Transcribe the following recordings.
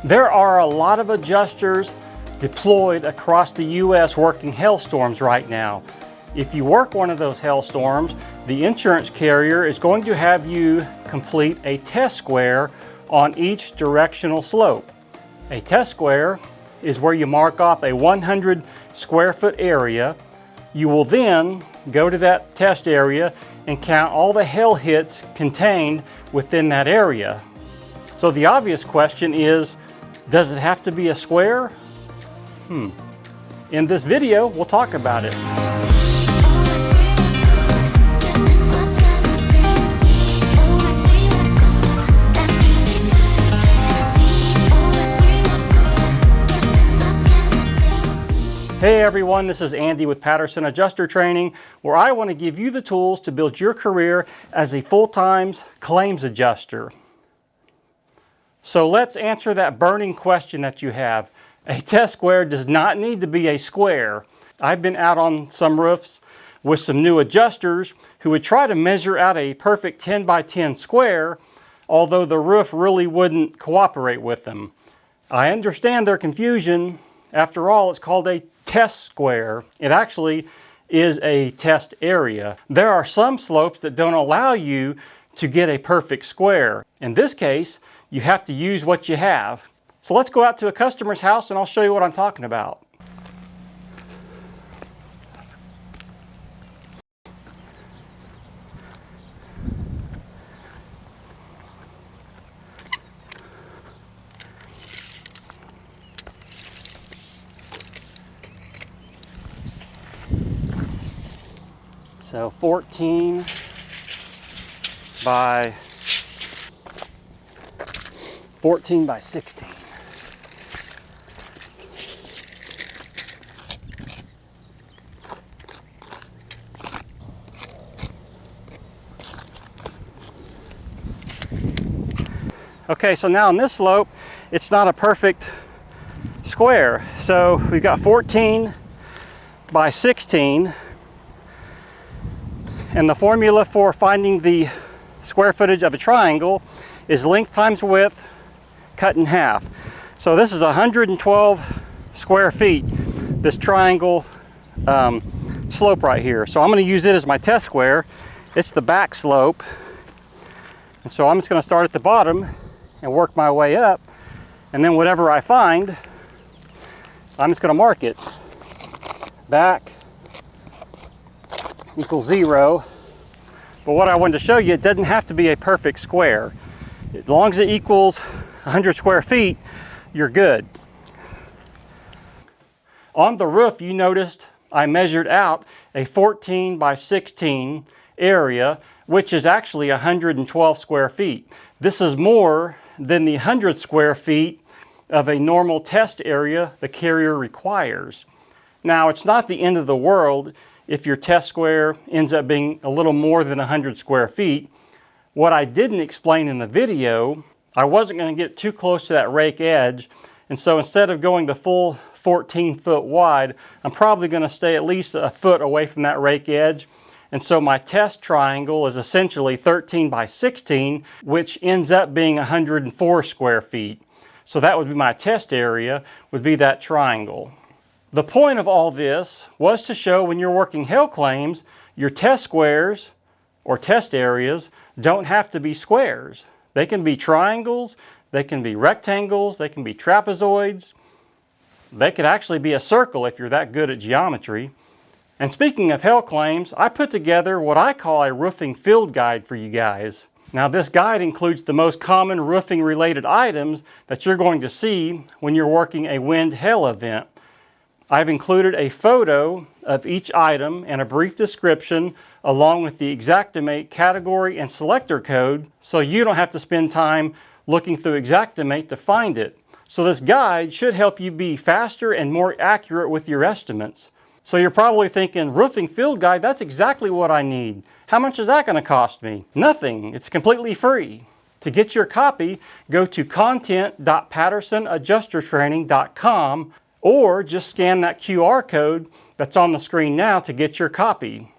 There are a lot of adjusters deployed across the U.S. working hailstorms right now. If you work one of those hailstorms, the insurance carrier is going to have you complete a test square on each directional slope. A test square is where you mark off a 100 square foot area. You will then go to that test area and count all the hail hits contained within that area. So the obvious question is, does it have to be a square? In this video, we'll talk about it. Hey everyone, this is Andy with Patterson Adjuster Training, where I want to give you the tools to build your career as a full-time claims adjuster. So let's answer that burning question that you have. A test square does not need to be a square. I've been out on some roofs with some new adjusters who would try to measure out a perfect 10 by 10 square, although the roof really wouldn't cooperate with them. I understand their confusion. After all, it's called a test square. It actually is a test area. There are some slopes that don't allow you to get a perfect square. In this case, you have to use what you have. So let's go out to a customer's house and I'll show you what I'm talking about. So 14 by 16. Okay, so now on this slope, it's not a perfect square. So we've got 14 by 16. And the formula for finding the square footage of a triangle is length times width cut in half. So this is 112 square feet, this triangle slope right here. So I'm going to use it as my test square. It's the back slope. And so I'm just going to start at the bottom and work my way up. And then whatever I find, I'm just going to mark it. Back equals 0. But what I wanted to show you, it doesn't have to be a perfect square. As long as it equals 100 square feet, you're good. On the roof, you noticed I measured out a 14 by 16 area, which is actually 112 square feet. This is more than the 100 square feet of a normal test area the carrier requires. Now, it's not the end of the world if your test square ends up being a little more than 100 square feet. What I didn't explain in the video, I wasn't going to get too close to that rake edge, and so instead of going the full 14 foot wide, I'm probably going to stay at least a foot away from that rake edge. And so my test triangle is essentially 13 by 16, which ends up being 104 square feet. So that would be my test area, would be that triangle. The point of all this was to show when you're working hail claims, your test squares or test areas don't have to be squares. They can be triangles, they can be rectangles, they can be trapezoids. They could actually be a circle if you're that good at geometry. And speaking of hail claims, I put together what I call a roofing field guide for you guys. Now this guide includes the most common roofing related items that you're going to see when you're working a wind hail event. I've included a photo of each item and a brief description along with the Xactimate category and selector code, so you don't have to spend time looking through Xactimate to find it. So this guide should help you be faster and more accurate with your estimates. So you're probably thinking, roofing field guide, that's exactly what I need. How much is that going to cost me? Nothing. It's completely free. To get your copy, go to content.pattersonadjustertraining.com or just scan that QR code that's on the screen now to get your copy.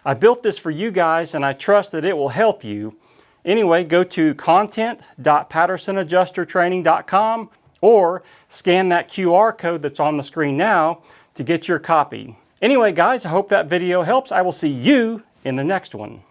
I built this for you guys and I trust that it will help you. Anyway, go to content.pattersonadjustertraining.com or scan that QR code that's on the screen now to get your copy. Anyway, guys, I hope that video helps. I will see you in the next one.